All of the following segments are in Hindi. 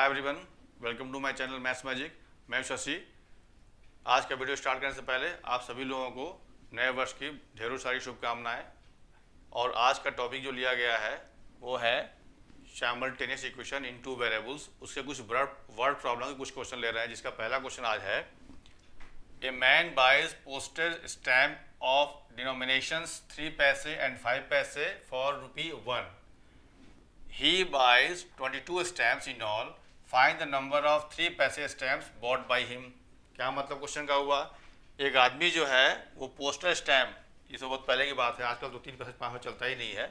Everyone, welcome to my channel maths magic. मैं शशि। आज का वीडियो स्टार्ट करने से पहले आप सभी लोगों को नए वर्ष की ढेरों सारी शुभकामनाएं। और आज का टॉपिक जो लिया गया है वो है simultaneous equation in two variables. उसके कुछ वर्ड प्रॉब्लम के कुछ क्वेश्चन ले रहे हैं, जिसका पहला क्वेश्चन आज है a man buys postage stamp of denominations 3 पैसे एंड 5 पैसे for ₹1। He buys 22 stamps in all. Find the number of 3 पैसे stamps bought by him। क्या मतलब क्वेश्चन का हुआ, एक आदमी जो है वो पोस्टर स्टैम्प, ये तो बहुत पहले की बात है, आजकल तो 3 पैसे 5 में चलता ही नहीं है।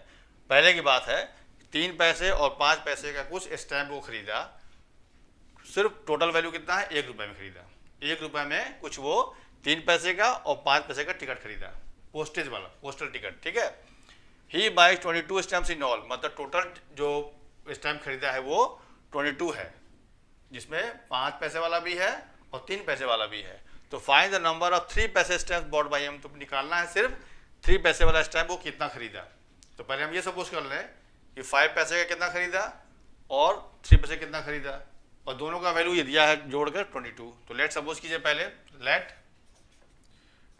पहले की बात है, 3 पैसे और 5 पैसे का कुछ स्टैम्प वो खरीदा। सिर्फ टोटल वैल्यू कितना है, ₹1 में खरीदा। ₹1 में कुछ वो 3 पैसे का और 5 पैसे का टिकट खरीदा, पोस्टेज वाला पोस्टल टिकट, ठीक है। He buys 22 stamps in all, मतलब टोटल जो स्टैम्प खरीदा है वो 22 है, जिसमें 5 पैसे वाला भी है और 3 पैसे वाला भी है। तो फाइंड द नंबर ऑफ 3 पैसे स्टैम्प्स बॉट बाय हिम। तो निकालना है सिर्फ 3 पैसे वाला स्टैम्प वो कितना खरीदा। तो पहले हम ये सपोज कर लें कि 5 पैसे का कितना खरीदा और 3 पैसे कितना खरीदा, और दोनों का वैल्यू ये दिया है जोड़कर 22। तो लेट सपोज कीजिए पहले, लेट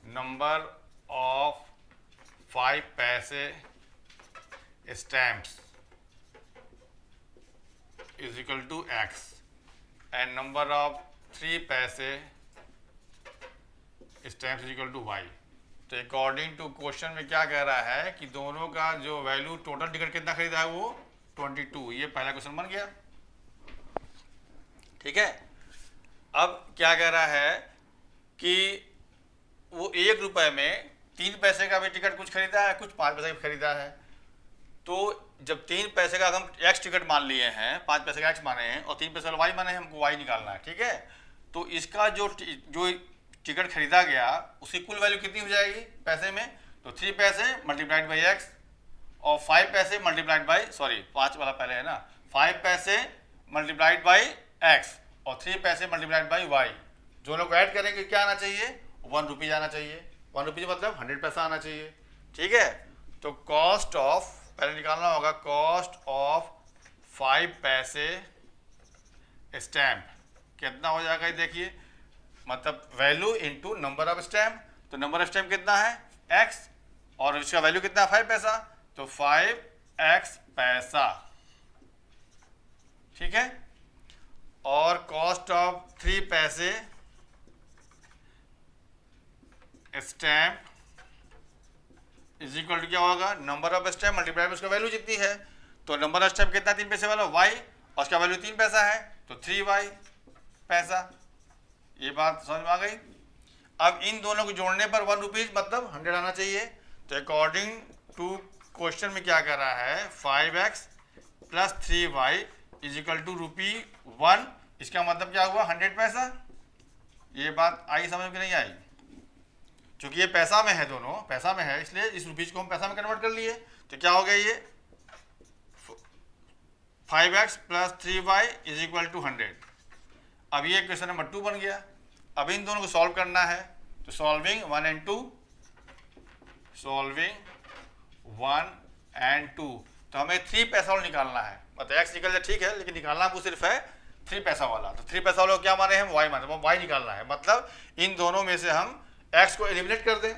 नंबर ऑफ 5 पैसे stamps is equal to x and number of 3 पैसे stamps is equal to y। तो अकॉर्डिंग टू क्वेश्चन में क्या कह रहा है कि दोनों का जो वैल्यू टोटल टिकट कितना खरीदा है वो 22। ये पहला क्वेश्चन बन गया, ठीक है। अब क्या कह रहा है कि वो ₹1 में 3 पैसे का भी टिकट कुछ खरीदा है, कुछ 5 पैसे का खरीदा है। तो जब 3 पैसे का हम x टिकट मान लिए हैं, 5 पैसे का x माने हैं और 3 पैसे वाला y माने हैं, हमको y निकालना है, ठीक है। तो इसका जो टिकट खरीदा गया उसकी कुल वैल्यू कितनी हो जाएगी पैसे में, तो 3 पैसे मल्टीप्लाइड बाई x और 5 पैसे मल्टीप्लाइड बाई 5 वाला पहले है ना, 5 पैसे मल्टीप्लाइड बाई x और 3 पैसे मल्टीप्लाइड बाई y। दोनों को ऐड करेंगे क्या आना चाहिए, ₹1 आना चाहिए। ₹1 मतलब 100 पैसा आना चाहिए, ठीक है। तो कॉस्ट ऑफ, पहले निकालना होगा कॉस्ट ऑफ 5 पैसे स्टैम्प कितना हो जाएगा, देखिए, मतलब value into number of stamp. तो नंबर ऑफ स्टैम्प कितना है x और इसका वैल्यू कितना है 5 पैसा, तो 5x पैसा, ठीक है। और कॉस्ट ऑफ 3 पैसे स्टैम्प इज इक्वल टू क्या होगा, नंबर ऑफ स्टैम्प मल्टीप्लाई उसका वैल्यू जितनी है। तो नंबर ऑफ स्टैम्प कितना 3 पैसे वाला y और उसका वैल्यू 3 पैसा है, तो 3y पैसा। ये बात समझ में आ गई। अब इन दोनों को जोड़ने पर ₹1 मतलब 100 आना चाहिए। तो अकॉर्डिंग टू क्वेश्चन में क्या कर रहा है, 5x plus 3y is equal to ₹1। इसका मतलब क्या हुआ, 100 पैसा। ये बात आई समझ में नहीं आई, क्योंकि ये पैसा में है, दोनों पैसा में है, इसलिए इस ₹1 को हम पैसा में कन्वर्ट कर लिए। तो क्या हो गया, ये 5x plus 3y is equal to 100। अब ये क्वेश्चन नंबर 2 बन गया। अब इन दोनों को सॉल्व करना है, तो सॉल्विंग 1 एंड 2, सॉल्विंग 1 एंड 2। तो हमें 3 पैसा वाला निकालना है, मतलब x निकल जाए ठीक है, लेकिन निकालना आपको सिर्फ है 3 पैसा वाला। तो 3 पैसा वाला को क्या माने हम, y माने, वो y निकालना है। मतलब इन दोनों में से हम x को एलिमिनेट कर दें।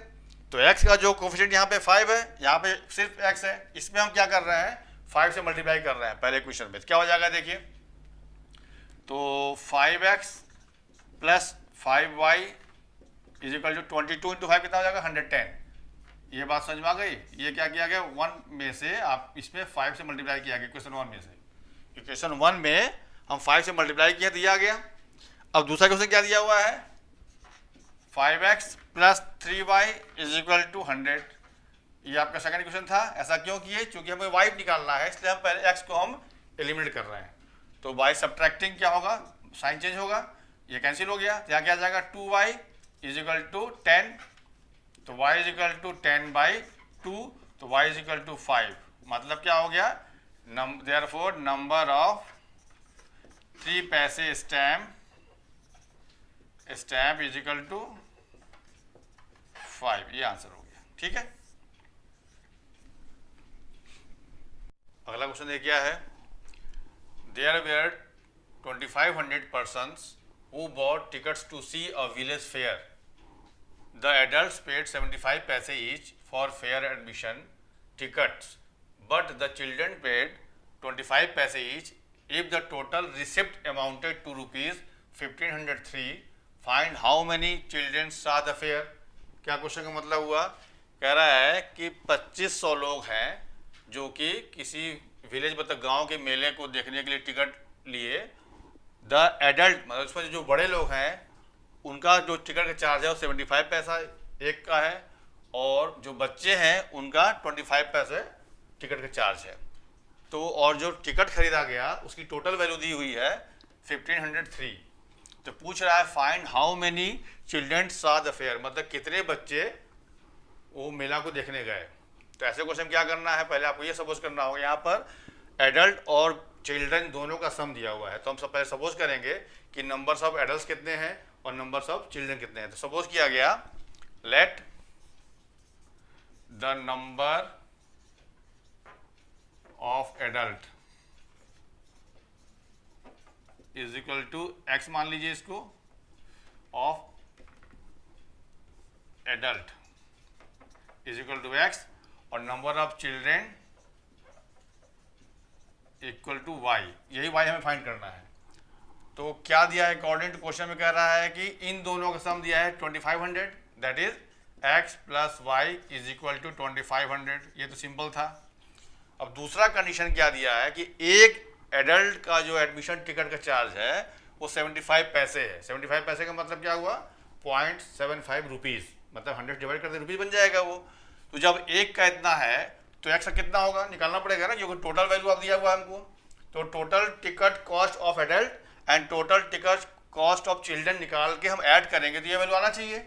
तो x का जो कोफिशिएंट यहाँ पे 5 है, यहाँ पे सिर्फ x है, इसमें हम क्या कर रहे हैं, 5 से मल्टीप्लाई कर रहे हैं। पहले क्वेश्चन में क्या हो जाएगा देखिए, तो 5x plus 5y is equal to 22 into 5 कितना हो जाएगा, 110। ये बात समझ में आ गई। ये क्या किया गया, 1 में से आप इसमें 5 से मल्टीप्लाई किया गया क्वेश्चन 1 में से। क्वेश्चन 1 में हम 5 से मल्टीप्लाई किया, दिया गया। अब दूसरा क्वेश्चन क्या दिया हुआ है, 5x plus 3y is equal to 100। ये आपका सेकंड क्वेश्चन था। ऐसा क्यों किए, क्योंकि हमें y निकालना है, इसलिए हम पहले x को हम एलिमिनेट कर रहे हैं। तो बाय सब्ट्रैक्टिंग क्या होगा, साइन चेंज होगा, ये कैंसिल हो गया। तो यहाँ क्या आ जाएगा, 2y इज इक्वल टू 10। तो y इज इक्वल टू 10/2, तो y इज इक्वल टू 5। मतलब क्या हो गया, देयरफॉर नंबर ऑफ 3 पैसे स्टैम्प इज इक्वल टू 5। ये आंसर हो गया, ठीक है। अगला क्वेश्चन ये क्या है, there where 2500 persons who bought tickets to see a village fair. The adults paid 75 paise each for fair admission tickets, but the children paid 25 paise each. If the total receipt amounted to rupees 1503, find how many children saw the fair. क्या क्वेश्चन का मतलब हुआ? कह रहा है कि 2500 लोग हैं जो कि किसी विलेज मतलब गांव के मेले को देखने के लिए टिकट लिए। द एडल्ट मतलब उसमें जो बड़े लोग हैं उनका जो टिकट का चार्ज है वो 75 पैसा एक का है, और जो बच्चे हैं उनका 25 पैसे टिकट का चार्ज है। तो और जो टिकट खरीदा गया उसकी टोटल वैल्यू दी हुई है 1503। तो पूछ रहा है फाइंड हाउ मेनी चिल्ड्रन सा द फेयर, मतलब कितने बच्चे वो मेला को देखने गए। तो ऐसे क्वेश्चन क्या करना है, पहले आपको ये सपोज करना होगा यहाँ पर एडल्ट और चिल्ड्रन दोनों का सम दिया हुआ है। तो हम सब पहले सपोज करेंगे कि नंबर्स ऑफ एडल्ट्स कितने हैं और नंबर्स ऑफ चिल्ड्रन कितने हैं। तो सपोज किया गया let the number of adult is equal to X मान लीजिए इसको, of adult is equal to X, और number of children equal to Y, यही वाई हमें फाइंड करना है। तो क्या दिया है अकॉर्डिंग टू क्वेश्चन में, कह रहा है कि इन दोनों का सम दिया है 2500, that is x plus Y is equal to 2500। ये तो सिंपल था। अब दूसरा कंडीशन क्या दिया है कि एक एडल्ट का जो एडमिशन टिकट का चार्ज है वो 75 पैसे है। 75 पैसे का मतलब क्या हुआ, 0.75 रुपीज़, मतलब 100 डिवाइड करते रुपीज़ बन जाएगा वो। तो जब एक का इतना है तो एक्स का कितना होगा निकालना पड़ेगा ना, क्योंकि टोटल वैल्यू आप दिया हुआ हमको। तो total ticket cost of adult and total ticket cost of children निकाल के हम ऐड करेंगे तो ये वैल्यू आना चाहिए।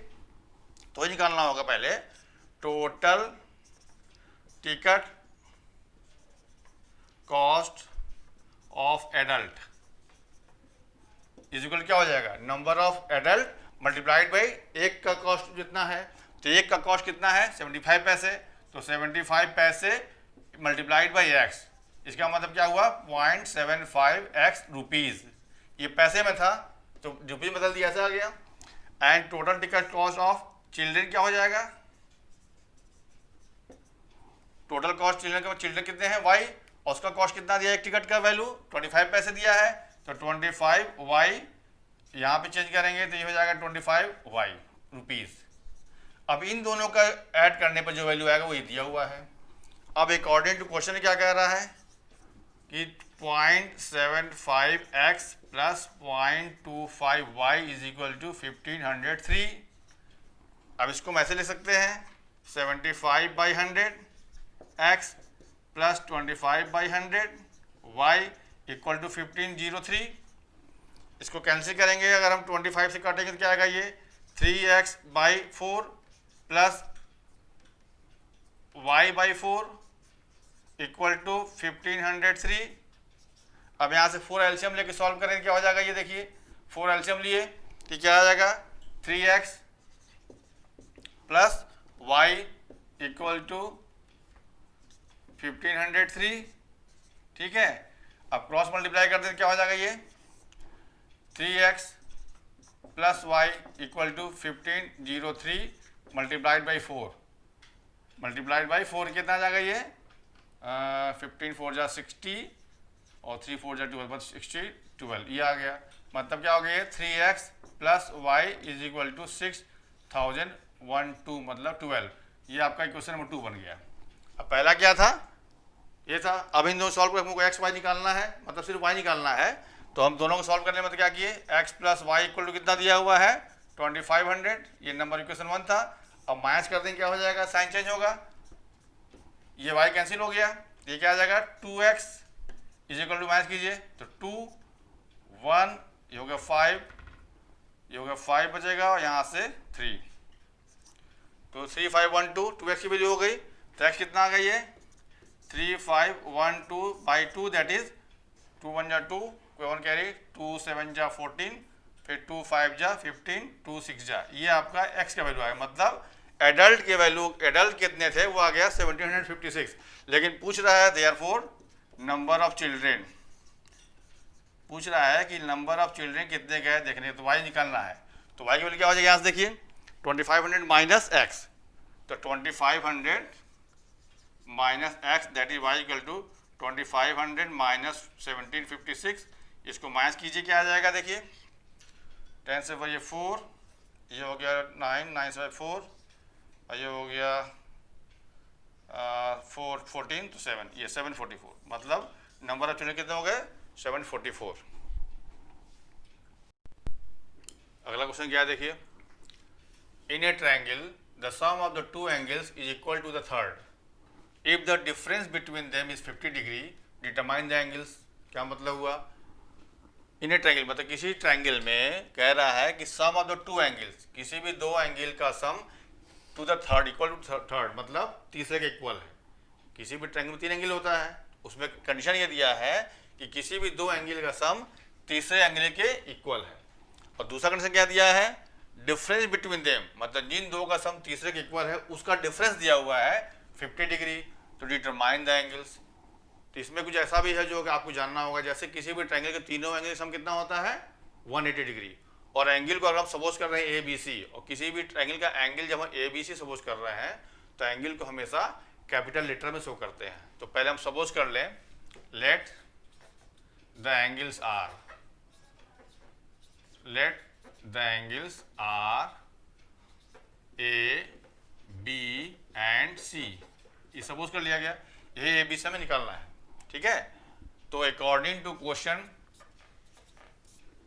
तो ये निकालना होगा पहले, total ticket cost of adult is equal क्या हो जाएगा, number of adult multiplied by एक का कॉस्ट जितना है। तो एक का कॉस्ट कितना है 75 पैसे, तो 75 पैसे मल्टीप्लाइड बाई एक्स, इसका मतलब क्या हुआ 0.75 एक्स रुपीज़। ये पैसे में था तो रुपीज़ बदल दिया, ऐसा आ गया। And total ticket cost of children क्या हो जाएगा, टोटल कॉस्ट चिल्ड्रन का, चिल्ड्रन कितने हैं वाई, और उसका कॉस्ट कितना दिया है एक टिकट का वैल्यू 25 पैसे दिया है। तो 25 वाई यहाँ पे चेंज करेंगे तो ये हो जाएगा 25 वाई रुपीज़। अब इन दोनों का ऐड करने पर जो वैल्यू आएगा वो ये दिया हुआ है। अब अकॉर्डिंग टू क्वेश्चन क्या कह रहा है कि 0.75 x plus 0.25 y is equal to 1503। अब इसको हम ऐसे लिख सकते हैं 75/100 x plus 25/100 y equal to 1503। इसको कैंसिल करेंगे, अगर हम 25 से काटेंगे तो क्या आएगा, ये 3x/4 plus y/4 equal to 1503। अब यहाँ से 4 एलसीएम लेके सॉल्व करेंगे क्या हो जाएगा, ये देखिए 4 एलसीएम लिए कि क्या आ जाएगा 3x plus y equal to 1503। ठीक है, अब क्रॉस मल्टीप्लाई करते हैं क्या हो जाएगा, ये 3x plus Y equal to 1503 multiplied by 4, multiplied by 4 कितना आ जाएगा ये 15 4 जा 60 और 3 4 जा 12 मतलब 60 12, ये आ गया। मतलब क्या हो गया ये 3x plus Y is equal to 6012 मतलब 12। ये आपका इक्वेशन नंबर 2 बन गया। अब पहला क्या था, ये था। अब इन दोनों सॉल्व करके हमको एक्स वाई निकालना है, मतलब सिर्फ वाई निकालना है। तो हम दोनों को सॉल्व करने में तो क्या किए, x plus Y equal to कितना दिया हुआ है 2500, ये नंबर इक्वेशन 1 था। अब माइनस कर देंगे क्या हो जाएगा, साइन चेंज होगा, ये y कैंसिल हो गया, ये क्या आ जाएगा 2x is equal to minus कीजिए तो 2 1 ये हो गया 5, ये हो गया 5 बचेगा और यहाँ से 3, तो 3512 2x की वैल्यू हो गई। तो x कितना आ गई है 3512/2 दैट इज 2 1 जा 2 कोई 1 कैरी 2 7 जा 14 फिर 2 5 जा 15 2 6 जा, ये आपका x का वैल्यू आया। मतलब एडल्ट के वैल्यू, एडल्ट कितने थे वो आ गया 1756। लेकिन पूछ रहा है देयरफॉर नंबर ऑफ चिल्ड्रेन, पूछ रहा है कि नंबर ऑफ चिल्ड्रेन कितने गए देखने, तो वाई निकालना है। तो वाई की वैल्यू क्या हो जाएगी, यहाँ से देखिए 2500 माइनस एक्स, तो 2500 minus X that is Y equal to 2500 minus 1756। इसको माइनस कीजिए, क्या आ जाएगा देखिए, 10 से ये 4, ये हो गया 9, 9 से 4, और ये हो गया 4 14 तो 7, ये 744, मतलब नंबर ऑफ चिल्ड्रन कितने हो गए 744। अगला क्वेश्चन क्या है देखिए, in a triangle the sum of the two angles is equal to the third if the difference between them is 50 degree determine the angles. क्या मतलब हुआ, इन ए ट्रायंगल मतलब किसी ट्रायंगल में कह रहा है कि sum of the two angles, किसी भी दो एंगल का sum to the third equal to third, मतलब तीसरे के इक्वल है। किसी भी ट्रायंगल में 3 एंगल होता है, उसमें कंडीशन ये दिया है कि किसी भी दो एंगल का सम तीसरे एंगल के इक्वल है। और दूसरा कंडीशन क्या दिया है, डिफरेंस बिटवीन देम, मतलब जिन दो का सम तीसरे के इक्वल है उसका डिफरेंस दिया हुआ है 50 degree to determine the angles. तो इसमें कुछ ऐसा भी है जो कि आपको जानना होगा, जैसे किसी भी ट्रायंगल के तीनों एंगल का सम कितना होता है 180 डिग्री, और एंगल को अगर हम सपोज कर रहे हैं ए बी सी, और किसी भी ट्रायंगल का एंगल जब हम ए बी सी सपोज कर रहे हैं तो एंगल को हमेशा कैपिटल लेटर में शो करते हैं। तो पहले हम सपोज कर लें, let the angles are, let the angles are A B and C, ये सपोज कर लिया गया, ये ए बी सी हमें निकालना है, ठीक है। तो अकॉर्डिंग टू क्वेश्चन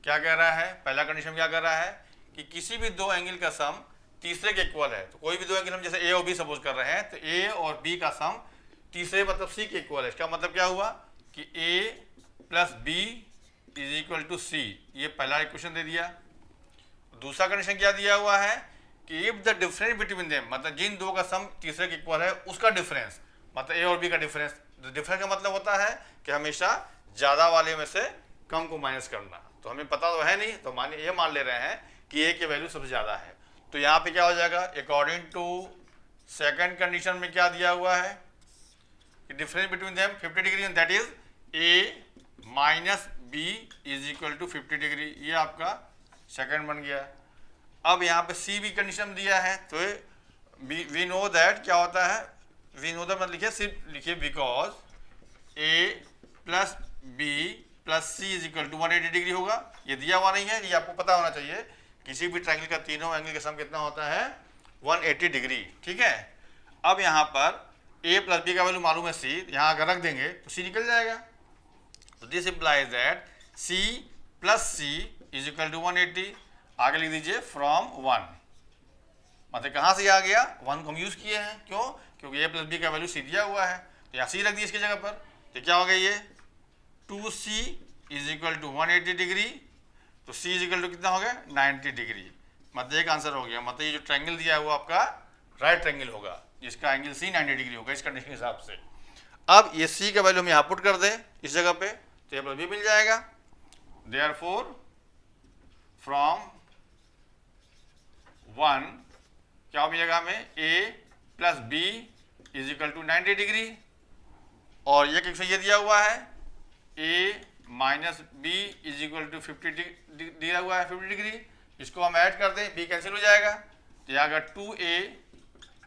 क्या कह रहा है, पहला कंडीशन क्या कह रहा है कि किसी भी दो एंगल का सम तीसरे के इक्वल है। तो कोई भी दो एंगल हम जैसे ए और बी सपोज कर रहे हैं, तो ए और बी का सम तीसरे मतलब सी के इक्वल है। इसका मतलब क्या हुआ कि A plus B is equal to C, ये पहला इक्वेशन दे दिया। दूसरा कंडीशन क्या दिया हुआ है कि if the difference between them, मतलब जिन दो का सम तीसरे के इक्वल है उसका डिफरेंस, मतलब ए और बी का डिफरेंस। डिफरेंस का मतलब होता है कि हमेशा ज़्यादा वाले में से कम को माइनस करना। तो हमें पता तो है नहीं, तो ये मान ले रहे हैं कि ए की वैल्यू सबसे ज़्यादा है। तो यहाँ पे क्या हो जाएगा, अकॉर्डिंग टू सेकंड कंडीशन में क्या दिया हुआ है कि difference between them 50 degree, that is A minus B is equal to 50 degree, ये आपका सेकंड बन गया। अब यहाँ पे सी भी कंडीशन दिया है, तो वी नो दैट क्या होता है, वी नो दैट मतलब लिखिए, सिर्फ लिखिए because A plus B plus C is equal to 180 degree होगा। ये दिया हुआ नहीं है, ये आपको पता होना चाहिए, किसी भी ट्रायंगल का तीनों एंगल का सम कितना होता है 180 डिग्री, ठीक है। अब यहाँ पर ए प्लस बी का वैल्यू मालूम है सी, यहाँ अगर रख देंगे तो सी निकल जाएगा। तो this implies that C plus C is equal to 180। आगे लिख दीजिए फ्रॉम 1, मतलब कहाँ से आ गया, 1 को हम यूज़ किए हैं, क्यों, क्योंकि ए प्लस बी का वैल्यू सी दिया हुआ है, तो यहाँ सी रख दिए इसकी जगह पर। तो क्या हो गया, ये 2c is equal to 180 degree, तो c इज इक्वल टू कितना हो गया 90 डिग्री, मतलब एक आंसर हो गया। मतलब ये जो ट्रायंगल दिया हुआ आपका राइट ट्रायंगल होगा, जिसका एंगल c 90 डिग्री होगा इस कंडीशन के हिसाब से। अब ये c का वैल्यू हम यहाँ पुट कर दें इस जगह पे, तो ये भी मिल जाएगा। देयरफॉर फ्रॉम 1 क्या मिलेगा हमें, a plus B is equal to 90 degree, और ये कैसे ये दिया हुआ है a minus B is equal to 50 दिया हुआ है 50 डिग्री, इसको हम ऐड कर दें, b कैंसिल हो जाएगा, तो यहाँ अगर 2a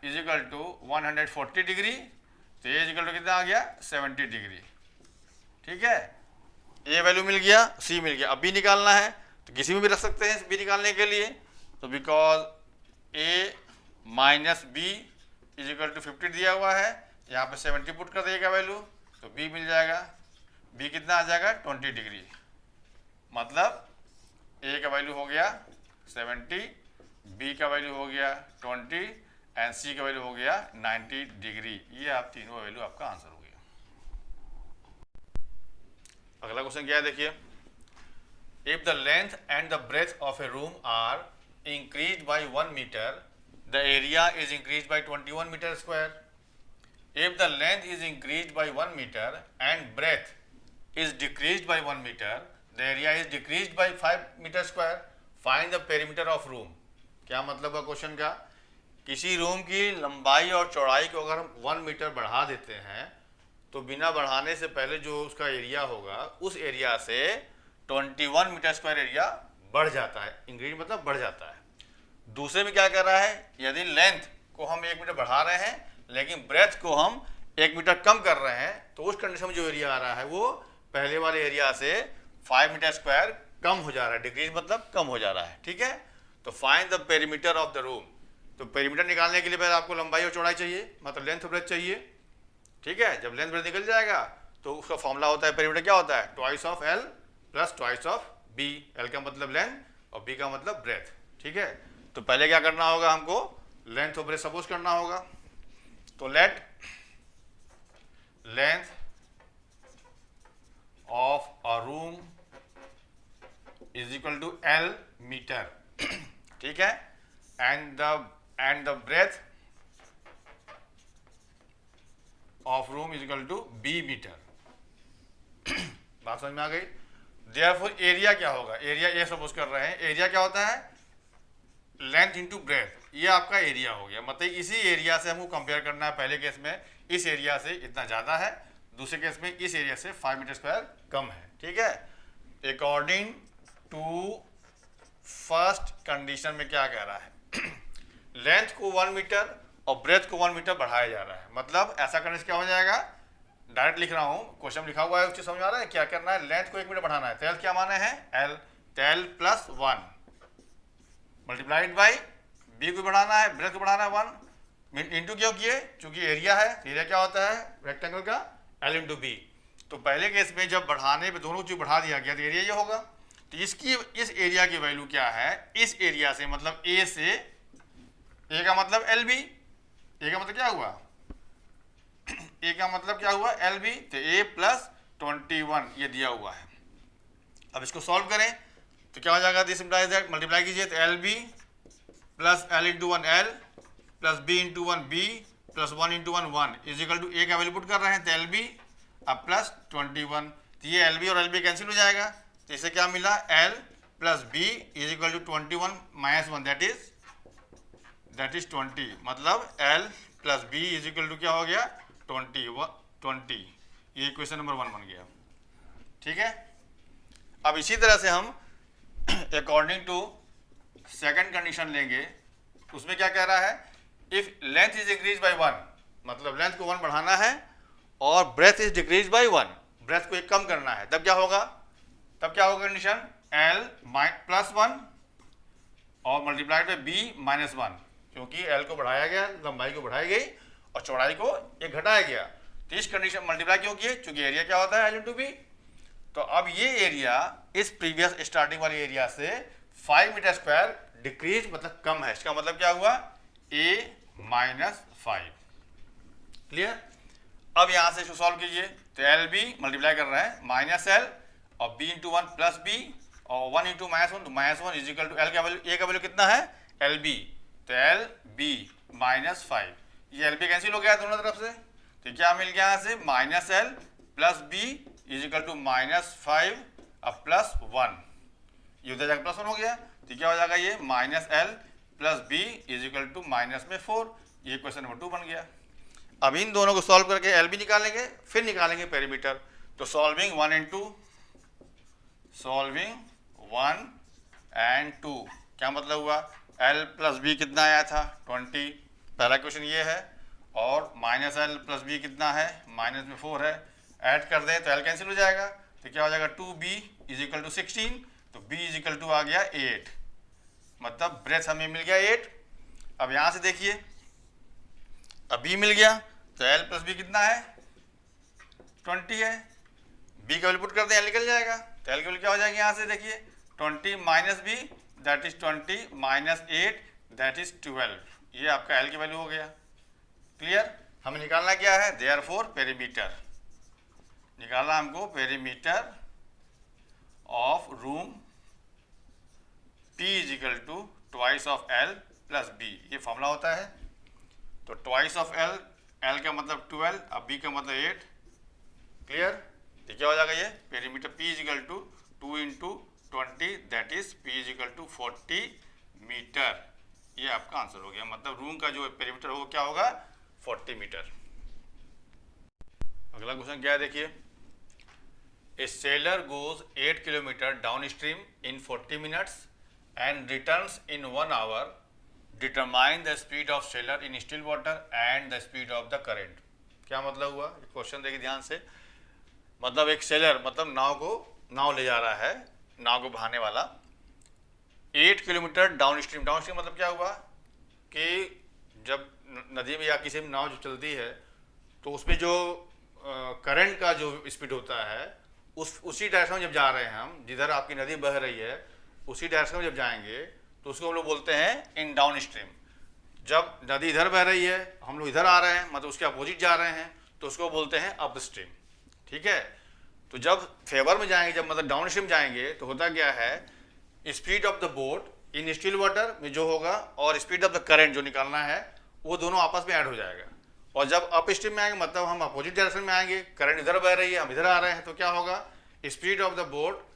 is equal to 140 degree, तो a इज इक्वल टू कितना आ गया 70 डिग्री, ठीक है। a वैल्यू मिल गया, c मिल गया। अब b निकालना है, तो किसी में भी रख सकते हैं b निकालने के लिए, तो because a minus B is equal to 50 दिया हुआ है, यहाँ पे 70 पुट कर देगा वैल्यू, तो b मिल जाएगा, b कितना आ जाएगा 20 डिग्री, मतलब a का वैल्यू हो गया 70, b का वैल्यू हो गया 20 एंड c का वैल्यू हो गया 90 डिग्री। ये आप तीनों वैल्यू आपका आंसर हो गया। अगला क्वेश्चन क्या है देखिए, if the length and the breadth of a room are increase by 1 metre, the area is increase by 21 metre square. If the length is increased by 1 meter and breadth is decreased by 1 meter, the area is decreased by 5 meter square. Find the perimeter of room. क्या मतलब है क्वेश्चन का, किसी रूम की लंबाई और चौड़ाई को अगर हम 1 मीटर बढ़ा देते हैं, तो बिना बढ़ाने से पहले जो उसका एरिया होगा उस एरिया से 21 मीटर स्क्वायर एरिया बढ़ जाता है। इंक्रीज मतलब बढ़ जाता है। दूसरे में क्या कर रहा है, यदि लेंथ को हम 1 मीटर बढ़ा रहे हैं लेकिन ब्रेथ को हम 1 मीटर कम कर रहे हैं, तो उस कंडीशन में जो एरिया आ रहा है वो पहले वाले एरिया से 5 मीटर स्क्वायर कम हो जा रहा है। डिक्रीज मतलब कम हो जा रहा है। ठीक है, तो find the perimeter of the room. तो पेरीमीटर निकालने के लिए पहले आपको लंबाई और चौड़ाई चाहिए, मतलब लेंथ और ब्रेथ चाहिए। ठीक है, जब लेंथ ब्रेथ निकल जाएगा तो उसका फॉर्मूला होता है, पेरीमीटर क्या होता है, twice of L plus twice of B. L का मतलब लेंथ और बी का मतलब ब्रेथ। ठीक है, तो पहले क्या करना होगा, हमको लेंथ और ब्रेथ सपोज करना होगा। तो let length of a room is equal to L metre. ठीक है, and the breadth of room is equal to B metre. बात समझ में आ गई। देयरफॉर एरिया क्या होगा, एरिया ये सपोज कर रहे हैं, एरिया क्या होता है, लेंथ इंटू ब्रेथ। ये आपका एरिया हो गया, मतलब इसी एरिया से हमको कंपेयर करना है। पहले केस में इस एरिया से इतना ज़्यादा है, दूसरे केस में इस एरिया से 5 मीटर स्क्वायर कम है। ठीक है, अकॉर्डिंग टू फर्स्ट कंडीशन में क्या कह रहा है, लेंथ को 1 मीटर और ब्रेथ को 1 मीटर बढ़ाया जा रहा है। मतलब ऐसा करने से क्या हो जाएगा, डायरेक्ट लिख रहा हूँ, क्वेश्चन लिखा हुआ है, उससे समझ आ रहा है क्या करना है। लेंथ को 1 मीटर बढ़ाना है, तो एल क्या माने हैं, एल, तो L plus 1 multiplied by B को बढ़ाना है, ब्रेथ को बढ़ाना है 1 इंटू क्यों किए, चूंकि एरिया है, एरिया क्या होता है रेक्टेंगल का, एल इंटू बी। तो पहले केस में जब बढ़ाने पे दोनों चीज बढ़ा दिया गया तो एरिया ये होगा। तो इसकी इस एरिया की वैल्यू क्या है, इस एरिया से मतलब ए से, ए का मतलब एल बी, ए का मतलब क्या हुआ, ए का मतलब क्या हुआ एल बी, तो ए प्लस 21 ये दिया हुआ है। अब इसको सॉल्व करें तो क्या हो जाएगा, दिस इंप्लाइज दैट, मल्टीप्लाई कीजिए तो L B plus L into 1 L plus B into 1 B plus 1 into 1 1 is equal to A का वैल्यू पुट कर रहे हैं, तो एल बी अब प्लस 21। तो ये एल बी और एल बी कैंसिल हो जाएगा, तो इसे क्या मिला, L plus B is equal to 21 minus 1 that is 20। मतलब L plus B is equal to क्या हो गया 20। ये इक्वेशन नंबर 1 बन गया। ठीक है, अब इसी तरह से हम अकॉर्डिंग टू सेकंड कंडीशन लेंगे। उसमें क्या कह रहा है, if length is increase by 1, मतलब लेंथ को 1 बढ़ाना है और breadth is decrease by 1, breadth को 1 कम करना है, तब क्या होगा कंडीशन, एल प्लस 1 और मल्टीप्लाइड बाय बी माइनस 1, क्योंकि एल को बढ़ाया गया, लंबाई को बढ़ाई गई और चौड़ाई को 1 घटाया गया। तो इस कंडीशन मल्टीप्लाई क्यों किए, क्योंकि एरिया क्या होता है एल इंटू बी। तो अब ये एरिया इस प्रीवियस स्टार्टिंग वाले एरिया से 5 मीटर स्क्वायर डिक्रीज मतलब कम है। इसका मतलब क्या हुआ, ए माइनस 5। क्लियर। अब यहां से इसको सॉल्व कीजिए, तो एल बी मल्टीप्लाई कर रहे हैं माइनस एल और बी इंटू 1 प्लस बी और 1 इंटू माइनस 1, तो minus 1 is equal to L का वैल्यू, ए का वैल्यू कितना है एल बी, तो एल बी माइनस 5। ये एल बी कैंसिल हो गया दोनों तरफ से, तो क्या मिल गया यहाँ से, minus L plus B is equal to minus 5 अब प्लस 1, ये उधर जाकर प्लस 1 हो गया, तो क्या हो जाएगा ये minus L plus B is equal to minus में 4। ये क्वेश्चन नंबर 2 बन गया। अब इन दोनों को सॉल्व करके एल बी निकालेंगे, फिर निकालेंगे पेरीमीटर। तो सॉल्विंग 1 एंड 2, सॉल्विंग 1 एंड 2 क्या मतलब हुआ, एल प्लस बी कितना आया था 20, पहला क्वेश्चन ये है, और माइनस एल प्लस बी कितना है, माइनस में 4 है, ऐड कर दें तो एल कैंसिल हो जाएगा, तो क्या हो जाएगा 2b इज इक्वल टू 16, तो b इज इक्वल टू आ गया 8, मतलब ब्रेथ हमें मिल गया 8। अब यहाँ से देखिए, अब b मिल गया, तो l प्लस बी कितना है 20 है, b का वैल्यू पुट कर दें, l निकल जाएगा, तो l की वैल्यू क्या हो जाएगी यहाँ से देखिए 20 minus b that is 20 minus 8 that is 12, ये आपका l की वैल्यू हो गया। क्लियर। हमें निकालना क्या है, देयरफॉर पेरीमीटर निकालना हमको, perimeter of room P is equal to twice of L plus B, ये फॉर्मूला होता है। तो ट्वाइस ऑफ L, L का मतलब 12, अब B का मतलब 8। क्लियर। तो क्या हो जाएगा ये perimeter P is equal to 2 into 20 that is P is equal to 40 metre. ये आपका आंसर हो गया, मतलब रूम का जो पेरीमीटर होगा क्या होगा 40 मीटर। अगला क्वेश्चन क्या है देखिए, a sailor goes 8 kilometer downstream in 40 minutes and returns in 1 hour, determine the speed of sailor in still water and the speed of the current. क्या मतलब हुआ? क्वेश्चन देखिए ध्यान से। मतलब एक सेलर मतलब नाव ले जा रहा है, नाव को बहाने वाला, 8 किलोमीटर डाउन स्ट्रीम मतलब क्या हुआ कि जब नदी में या किसी में नाव जो चलती है तो उसमें जो करंट का जो स्पीड होता है उसी डायरेक्शन में जब जा रहे हैं हम, जिधर आपकी नदी बह रही है उसी डायरेक्शन में जब जाएंगे तो उसको हम लोग बोलते हैं इन डाउन स्ट्रीम। जब नदी इधर बह रही है, हम लोग इधर आ रहे हैं, मतलब उसके अपोजिट जा रहे हैं, तो उसको बोलते हैं अप स्ट्रीम। ठीक है, तो जब फेवर में जाएंगे, जब मतलब डाउन स्ट्रीम जाएंगे, तो होता क्या है, speed of the boat in still water में जो होगा और स्पीड ऑफ द करंट जो निकालना है वो दोनों आपस में ऐड हो जाएगा। और जब अप स्ट्रीम में आएंगे मतलब हम अपोजिट डायरेक्शन में आएंगे, करंट इधर बह रही है, हम इधर आ रहे हैं, तो क्या होगा, speed of the boat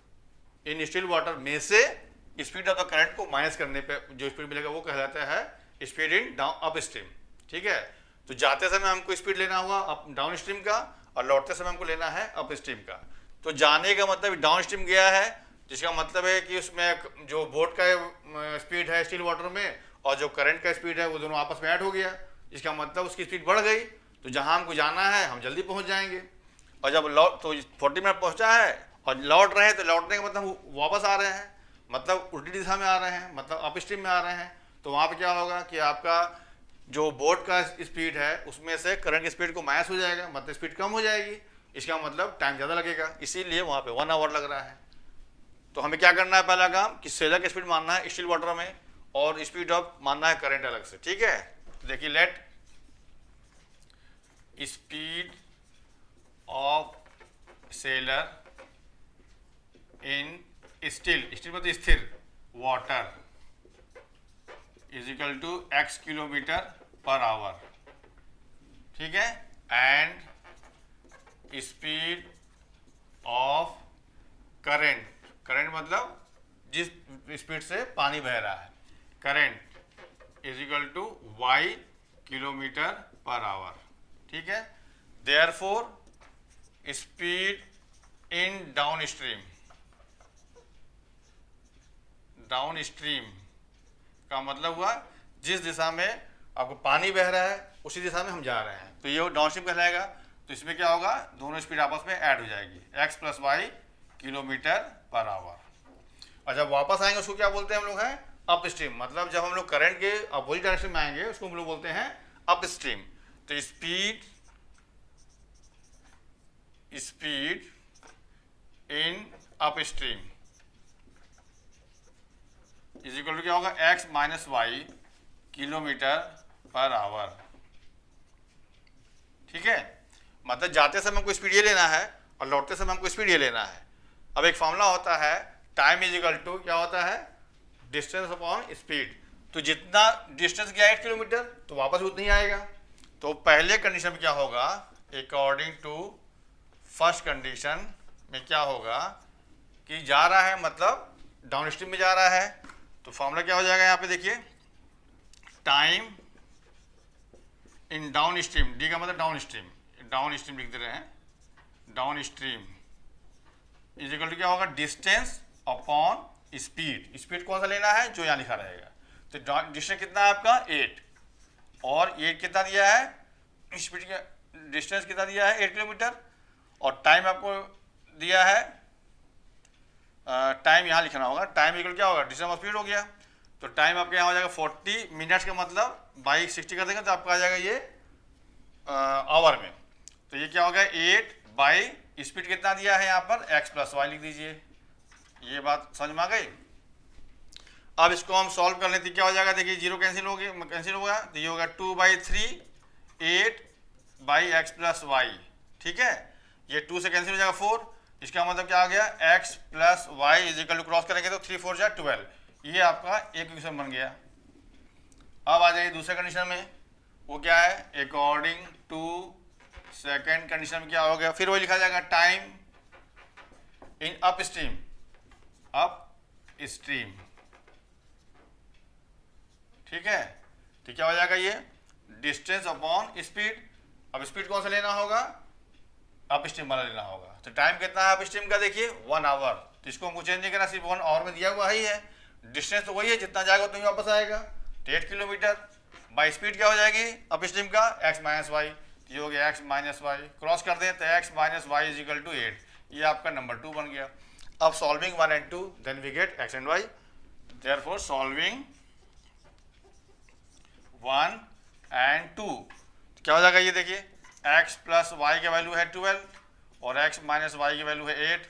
in still water में से स्पीड ऑफ द करंट को माइनस करने पे जो स्पीड मिलेगा वो कहलाता है speed in down up stream. ठीक है, तो जाते समय हमको स्पीड लेना हुआ अप डाउन स्ट्रीम का और लौटते समय हमको लेना है अप स्ट्रीम का। तो जाने का मतलब डाउन स्ट्रीम गया है, जिसका मतलब है कि उसमें जो बोट का स्पीड है स्टिल वाटर में और जो करंट का स्पीड है वो दोनों आपस में ऐड हो गया, इसका मतलब उसकी स्पीड बढ़ गई, तो जहाँ हमको जाना है हम जल्दी पहुँच जाएंगे। और जब तो 40 मिनट पहुँचा है और लौट रहे हैं, तो लौटने का मतलब वापस आ रहे हैं, मतलब उल्टी दिशा में आ रहे हैं, मतलब अप स्ट्रीम में आ रहे हैं, तो वहाँ पे क्या होगा कि आपका जो बोट का स्पीड है उसमें से करंट की स्पीड को माइनस हो जाएगा, मतलब स्पीड कम हो जाएगी, इसका मतलब टाइम ज़्यादा लगेगा, इसीलिए वहाँ पे 1 आवर लग रहा है। तो हमें क्या करना है, पहला काम कि सेलर की स्पीड मानना है स्टिल वाटर में और स्पीड ऑफ मानना है करंट अलग से। ठीक है, तो देखिए let speed of sailor in still मतलब स्थिर water is equal to x kilometre per hour. ठीक है, एंड स्पीड ऑफ करंट मतलब जिस स्पीड से पानी बह रहा है, current is equal to y kilometre per hour. ठीक है, therefore speed in downstream का मतलब हुआ जिस दिशा में आपको पानी बह रहा है उसी दिशा में हम जा रहे हैं, तो ये डाउन स्ट्रीम कहलाएगा। तो इसमें क्या होगा, दोनों स्पीड आपस में ऐड हो जाएगी, x + y kilometre per our. और जब वापस आएंगे उसको क्या बोलते हैं हम लोग, हैं अप स्ट्रीम, मतलब जब हम लोग करंट के अपोजिट डायरेक्शन में आएंगे उसको हम लोग बोलते हैं अप स्ट्रीम। तो speed in upstream is equal to क्या होगा, x - y kilometre per hour. ठीक है, मतलब जाते समय हमको स्पीड ये लेना है और लौटते समय हमको स्पीड ये लेना है। अब एक फॉर्मूला होता है टाइम इज इक्वल टू क्या होता है, डिस्टेंस अपॉन स्पीड। तो जितना डिस्टेंस गया 8 किलोमीटर तो वापस उतना ही आएगा। तो पहले कंडीशन में क्या होगा, अकॉर्डिंग टू फर्स्ट कंडीशन में क्या होगा कि जा रहा है मतलब डाउन स्ट्रीम में जा रहा है, तो फॉर्मूला क्या हो जाएगा यहाँ पे देखिए, time in downstream, D का मतलब डाउन स्ट्रीम लिख दे रहे हैं, downstream is equal to क्या होगा, डिस्टेंस अपॉन स्पीड कौन सा लेना है, जो यहाँ लिखा रहेगा। तो डिस्टेंस कितना है आपका 8 और 8 कितना दिया है, स्पीड का डिस्टेंस कितना दिया है 8 किलोमीटर और टाइम आपको दिया है, टाइम यहाँ लिखना होगा, टाइम इक्वल क्या होगा, डिस्टेंस ऑफ स्पीड हो गया। तो टाइम आपके यहाँ हो जाएगा 40 मिनट्स का मतलब बाई 60 कर देंगे तो आपका आ जाएगा ये आवर में। तो ये क्या हो गया 8 बाई स्पीड कितना दिया है यहाँ पर x + y लिख दीजिए। ये बात समझ में आ गई। अब इसको हम सॉल्व कर लेते क्या हो जाएगा, देखिए 0 कैंसिल होगा तो ये होगा 2/3 8 बाई x + y। ठीक है, ये 2 से कैंसिल हो जाएगा 4, इसका मतलब क्या आ गया x + y is equal to cross करेंगे तो 3 4 जा 12, ये आपका एक इक्वेशन बन गया। अब आ जाइए दूसरे कंडीशन में, वो क्या है, अकॉर्डिंग टू सेकेंड कंडीशन में क्या हो गया, फिर वही लिखा जाएगा टाइम इन अप स्ट्रीम। ठीक है, तो क्या हो जाएगा ये डिस्टेंस अपॉन स्पीड। अब स्पीड कौन सा लेना होगा, अप स्ट्रीम वाला लेना होगा। तो टाइम कितना है अप स्ट्रीम का, देखिए 1 आवर। तो इसको हमको चेंज नहीं करना, सिर्फ 1 आवर में दिया हुआ ही है। डिस्टेंस तो वही है, जितना जाएगा उतना ही वापस आएगा, 8 किलोमीटर। बाई स्पीड क्या हो जाएगी अप स्ट्रीम का, x माइनस वाई। ये हो गया x माइनस वाई, क्रॉस कर दें तो x minus Y is equal to 8। ये आपका नंबर 2 बन गया। अब solving 1 and 2, then we get x and y। Therefore solving 1 and 2 क्या हो जाएगा, ये देखिए x प्लस वाई की वैल्यू है 12 और x माइनस वाई की वैल्यू है 8।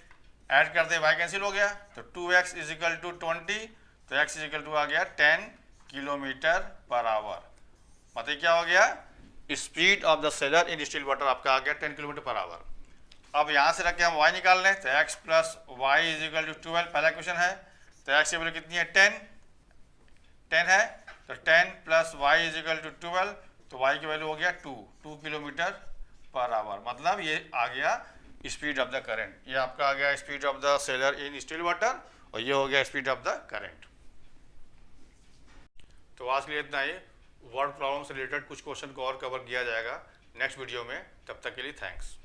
ऐड कर दे, y कैंसिल हो गया, तो 2x इज इक्वल टू 20, तो x इज इक्वल टू आ गया 10 किलोमीटर पर आवर। मतलब क्या हो गया, speed of the seller in distilled water आपका आ गया 10 किलोमीटर पर आवर। अब यहाँ से रख के हम y निकाल लें, तो x plus Y is equal to 12 पहला क्वेश्चन है। तो x की वैल्यू कितनी है, 10 है, तो 10 plus Y is equal to 12, तो y की वैल्यू हो गया 2 किलोमीटर पर आवर। मतलब ये आ गया स्पीड ऑफ द करंट। ये आपका आ गया speed of the seller in distilled water और ये हो गया स्पीड ऑफ द करंट। तो आज के लिए इतना ही। वर्ड प्रॉब्लम से रिलेटेड कुछ क्वेश्चन को और कवर किया जाएगा नेक्स्ट वीडियो में। तब तक के लिए थैंक्स।